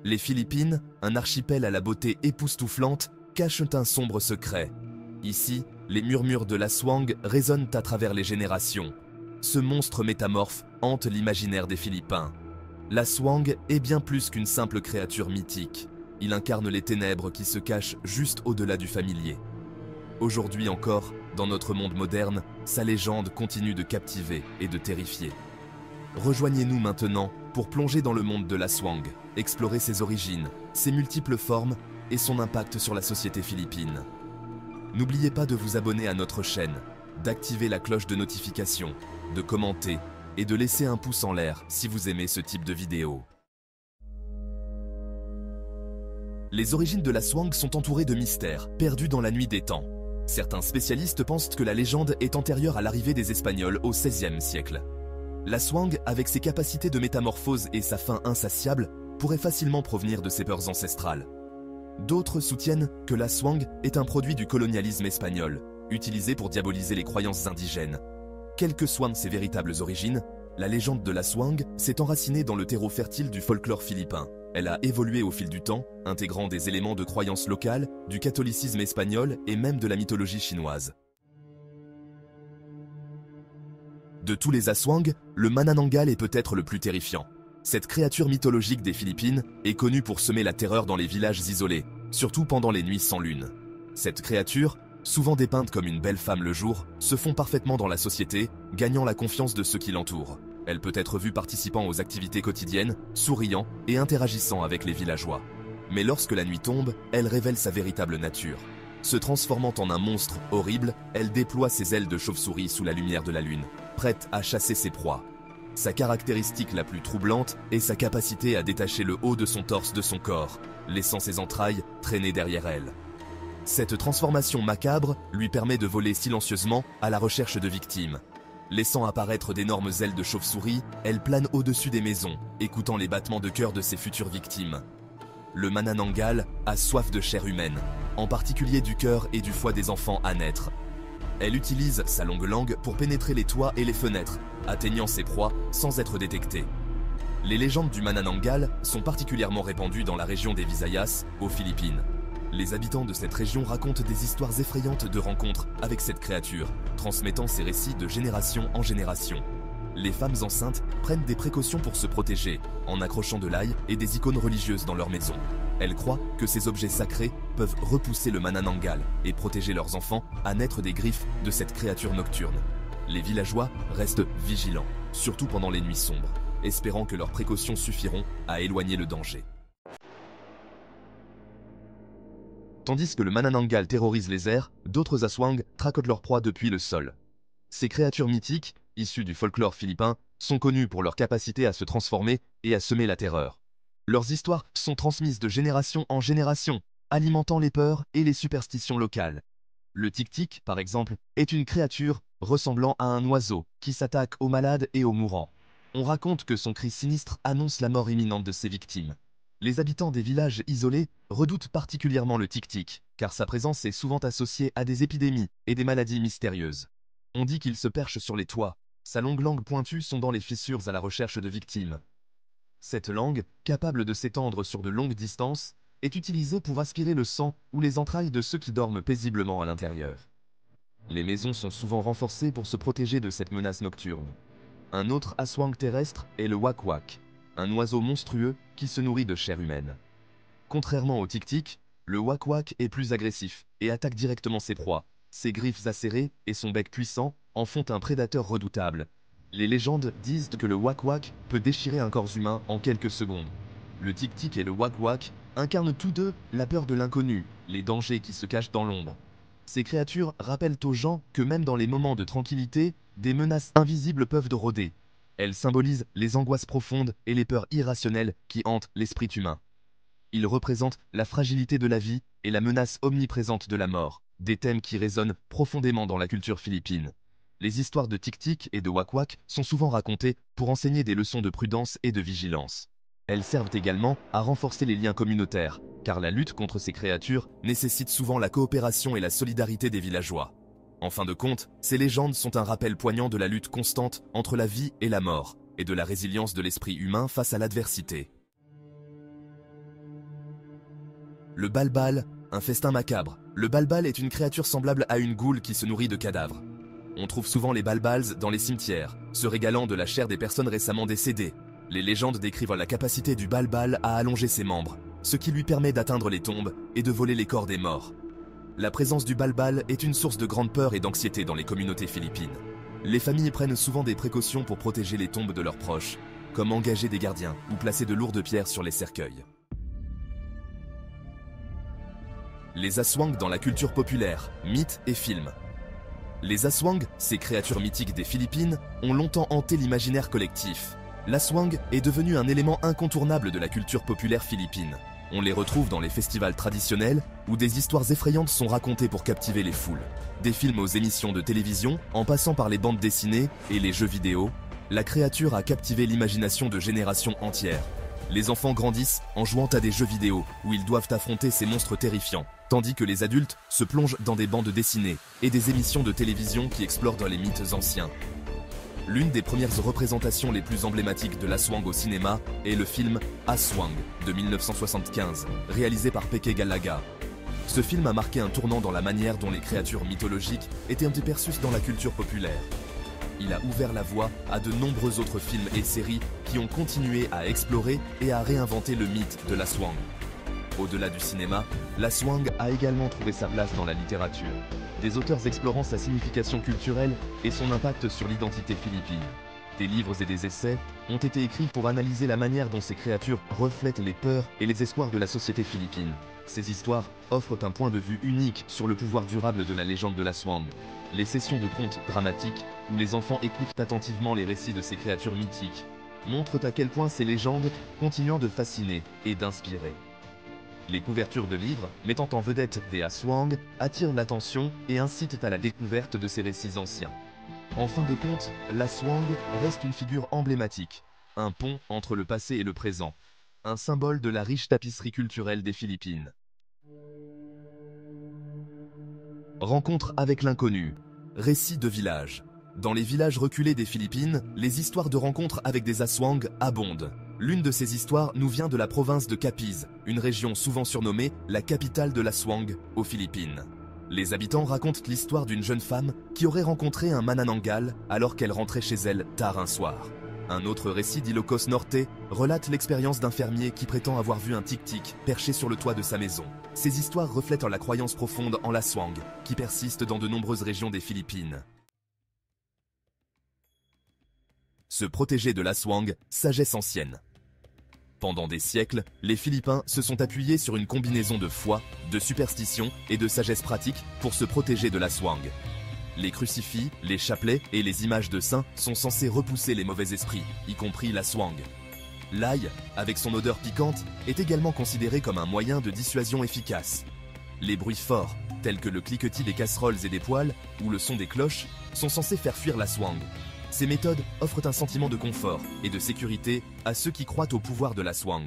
Les Philippines, un archipel à la beauté époustouflante, cachent un sombre secret. Ici, les murmures de l'Aswang résonnent à travers les générations. Ce monstre métamorphe hante l'imaginaire des Philippins. L'Aswang est bien plus qu'une simple créature mythique. Il incarne les ténèbres qui se cachent juste au-delà du familier. Aujourd'hui encore, dans notre monde moderne, sa légende continue de captiver et de terrifier. Rejoignez-nous maintenant pour plonger dans le monde de l'Aswang, explorer ses origines, ses multiples formes et son impact sur la société philippine. N'oubliez pas de vous abonner à notre chaîne, d'activer la cloche de notification, de commenter et de laisser un pouce en l'air si vous aimez ce type de vidéo. Les origines de l'Aswang sont entourées de mystères, perdus dans la nuit des temps. Certains spécialistes pensent que la légende est antérieure à l'arrivée des Espagnols au XVIe siècle. L'Aswang, avec ses capacités de métamorphose et sa faim insatiable, pourrait facilement provenir de ses peurs ancestrales. D'autres soutiennent que l'Aswang est un produit du colonialisme espagnol, utilisé pour diaboliser les croyances indigènes. Quelles que soient ses véritables origines, la légende de l'Aswang s'est enracinée dans le terreau fertile du folklore philippin. Elle a évolué au fil du temps, intégrant des éléments de croyances locales, du catholicisme espagnol et même de la mythologie chinoise. De tous les Aswang, le Manananggal est peut-être le plus terrifiant. Cette créature mythologique des Philippines est connue pour semer la terreur dans les villages isolés, surtout pendant les nuits sans lune. Cette créature, souvent dépeinte comme une belle femme le jour, se fond parfaitement dans la société, gagnant la confiance de ceux qui l'entourent. Elle peut être vue participant aux activités quotidiennes, souriant et interagissant avec les villageois. Mais lorsque la nuit tombe, elle révèle sa véritable nature. Se transformant en un monstre horrible, elle déploie ses ailes de chauve-souris sous la lumière de la lune, prête à chasser ses proies. Sa caractéristique la plus troublante est sa capacité à détacher le haut de son torse de son corps, laissant ses entrailles traîner derrière elle. Cette transformation macabre lui permet de voler silencieusement à la recherche de victimes. Laissant apparaître d'énormes ailes de chauve-souris, elle plane au-dessus des maisons, écoutant les battements de cœur de ses futures victimes. Le Manananggal a soif de chair humaine, en particulier du cœur et du foie des enfants à naître. Elle utilise sa longue langue pour pénétrer les toits et les fenêtres, atteignant ses proies sans être détectée. Les légendes du Manananggal sont particulièrement répandues dans la région des Visayas, aux Philippines. Les habitants de cette région racontent des histoires effrayantes de rencontres avec cette créature, transmettant ces récits de génération en génération. Les femmes enceintes prennent des précautions pour se protéger, en accrochant de l'ail et des icônes religieuses dans leur maison. Elles croient que ces objets sacrés peuvent repousser le Manananggal et protéger leurs enfants à naître des griffes de cette créature nocturne. Les villageois restent vigilants, surtout pendant les nuits sombres, espérant que leurs précautions suffiront à éloigner le danger. Tandis que le Manananggal terrorise les airs, d'autres Aswang traquent leur proie depuis le sol. Ces créatures mythiques, issues du folklore philippin, sont connues pour leur capacité à se transformer et à semer la terreur. Leurs histoires sont transmises de génération en génération, alimentant les peurs et les superstitions locales. Le tic-tic, par exemple, est une créature ressemblant à un oiseau qui s'attaque aux malades et aux mourants. On raconte que son cri sinistre annonce la mort imminente de ses victimes. Les habitants des villages isolés redoutent particulièrement le tic-tic, car sa présence est souvent associée à des épidémies et des maladies mystérieuses. On dit qu'il se perche sur les toits, sa longue langue pointue sondant les fissures à la recherche de victimes. Cette langue, capable de s'étendre sur de longues distances, est utilisée pour aspirer le sang ou les entrailles de ceux qui dorment paisiblement à l'intérieur. Les maisons sont souvent renforcées pour se protéger de cette menace nocturne. Un autre Aswang terrestre est le Wak-Wak, un oiseau monstrueux qui se nourrit de chair humaine. Contrairement au tic-tic, le Wak-Wak est plus agressif et attaque directement ses proies. Ses griffes acérées et son bec puissant en font un prédateur redoutable. Les légendes disent que le Wak-Wak peut déchirer un corps humain en quelques secondes. Le tic-tic et le Wak-Wak incarnent tous deux la peur de l'inconnu, les dangers qui se cachent dans l'ombre. Ces créatures rappellent aux gens que même dans les moments de tranquillité, des menaces invisibles peuvent rôder. Elles symbolisent les angoisses profondes et les peurs irrationnelles qui hantent l'esprit humain. Ils représentent la fragilité de la vie et la menace omniprésente de la mort, des thèmes qui résonnent profondément dans la culture philippine. Les histoires de tic-tic et de wak-wak sont souvent racontées pour enseigner des leçons de prudence et de vigilance. Elles servent également à renforcer les liens communautaires, car la lutte contre ces créatures nécessite souvent la coopération et la solidarité des villageois. En fin de compte, ces légendes sont un rappel poignant de la lutte constante entre la vie et la mort, et de la résilience de l'esprit humain face à l'adversité. Le balbal, un festin macabre. Le balbal est une créature semblable à une goule qui se nourrit de cadavres. On trouve souvent les balbals dans les cimetières, se régalant de la chair des personnes récemment décédées. Les légendes décrivent la capacité du balbal à allonger ses membres, ce qui lui permet d'atteindre les tombes et de voler les corps des morts. La présence du balbal est une source de grande peur et d'anxiété dans les communautés philippines. Les familles prennent souvent des précautions pour protéger les tombes de leurs proches, comme engager des gardiens ou placer de lourdes pierres sur les cercueils. Les aswang dans la culture populaire, mythes et films. Les aswang, ces créatures mythiques des Philippines, ont longtemps hanté l'imaginaire collectif. L'aswang est devenu un élément incontournable de la culture populaire philippine. On les retrouve dans les festivals traditionnels, où des histoires effrayantes sont racontées pour captiver les foules. Des films aux émissions de télévision, en passant par les bandes dessinées et les jeux vidéo, la créature a captivé l'imagination de générations entières. Les enfants grandissent en jouant à des jeux vidéo, où ils doivent affronter ces monstres terrifiants, tandis que les adultes se plongent dans des bandes dessinées et des émissions de télévision qui explorent dans les mythes anciens. L'une des premières représentations les plus emblématiques de l'aswang au cinéma est le film Aswang de 1975, réalisé par Peque Gallagher. Ce film a marqué un tournant dans la manière dont les créatures mythologiques étaient perçues dans la culture populaire. Il a ouvert la voie à de nombreux autres films et séries qui ont continué à explorer et à réinventer le mythe de l'aswang. Au-delà du cinéma, l'aswang a également trouvé sa place dans la littérature. Des auteurs explorant sa signification culturelle et son impact sur l'identité philippine. Des livres et des essais ont été écrits pour analyser la manière dont ces créatures reflètent les peurs et les espoirs de la société philippine. Ces histoires offrent un point de vue unique sur le pouvoir durable de la légende de l'aswang. Les sessions de contes dramatiques, où les enfants écoutent attentivement les récits de ces créatures mythiques, montrent à quel point ces légendes continuent de fasciner et d'inspirer. Les couvertures de livres, mettant en vedette des aswang, attirent l'attention et incitent à la découverte de ces récits anciens. En fin de compte, l'aswang reste une figure emblématique, un pont entre le passé et le présent, un symbole de la riche tapisserie culturelle des Philippines. Rencontre avec l'inconnu, récits de village. Dans les villages reculés des Philippines, les histoires de rencontres avec des aswang abondent. L'une de ces histoires nous vient de la province de Capiz, une région souvent surnommée la capitale de l'aswang aux Philippines. Les habitants racontent l'histoire d'une jeune femme qui aurait rencontré un manananggal alors qu'elle rentrait chez elle tard un soir. Un autre récit d'Ilocos Norte relate l'expérience d'un fermier qui prétend avoir vu un tic-tic perché sur le toit de sa maison. Ces histoires reflètent la croyance profonde en l'aswang, qui persiste dans de nombreuses régions des Philippines. Se protéger de l'aswang, sagesse ancienne. Pendant des siècles, les Philippins se sont appuyés sur une combinaison de foi, de superstition et de sagesse pratique pour se protéger de l'aswang. Les crucifix, les chapelets et les images de saints sont censés repousser les mauvais esprits, y compris l'aswang. L'ail, avec son odeur piquante, est également considéré comme un moyen de dissuasion efficace. Les bruits forts, tels que le cliquetis des casseroles et des poêles, ou le son des cloches, sont censés faire fuir l'aswang. Ces méthodes offrent un sentiment de confort et de sécurité à ceux qui croient au pouvoir de l'aswang.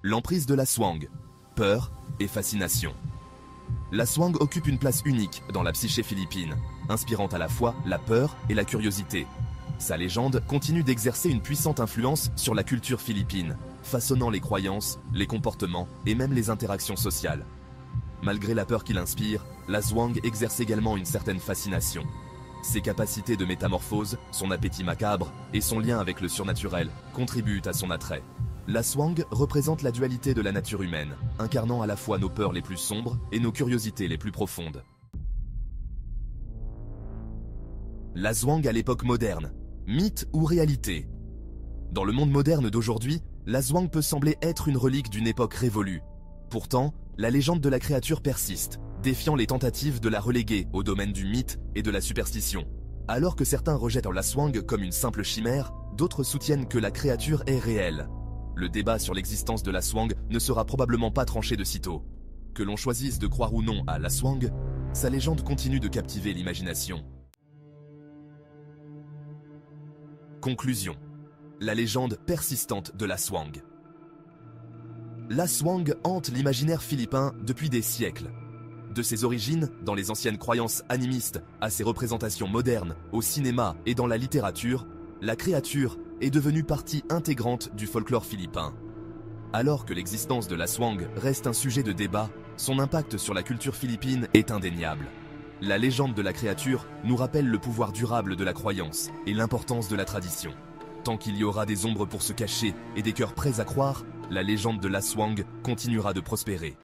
L'emprise de l'aswang, peur et fascination. L'aswang occupe une place unique dans la psyché philippine, inspirant à la fois la peur et la curiosité. Sa légende continue d'exercer une puissante influence sur la culture philippine, façonnant les croyances, les comportements et même les interactions sociales. Malgré la peur qu'il inspire, l'aswang exerce également une certaine fascination. Ses capacités de métamorphose, son appétit macabre et son lien avec le surnaturel contribuent à son attrait. L'aswang représente la dualité de la nature humaine, incarnant à la fois nos peurs les plus sombres et nos curiosités les plus profondes. L'aswang à l'époque moderne, mythe ou réalité? Dans le monde moderne d'aujourd'hui, l'aswang peut sembler être une relique d'une époque révolue. Pourtant, la légende de la créature persiste, défiant les tentatives de la reléguer au domaine du mythe et de la superstition. Alors que certains rejettent l'aswang comme une simple chimère, d'autres soutiennent que la créature est réelle. Le débat sur l'existence de l'aswang ne sera probablement pas tranché de sitôt. Que l'on choisisse de croire ou non à l'aswang, sa légende continue de captiver l'imagination. Conclusion. La légende persistante de l'aswang. L'aswang hante l'imaginaire philippin depuis des siècles. De ses origines, dans les anciennes croyances animistes, à ses représentations modernes, au cinéma et dans la littérature, la créature est devenue partie intégrante du folklore philippin. Alors que l'existence de l'Aswang reste un sujet de débat, son impact sur la culture philippine est indéniable. La légende de la créature nous rappelle le pouvoir durable de la croyance et l'importance de la tradition. Tant qu'il y aura des ombres pour se cacher et des cœurs prêts à croire, la légende de l'Aswang continuera de prospérer.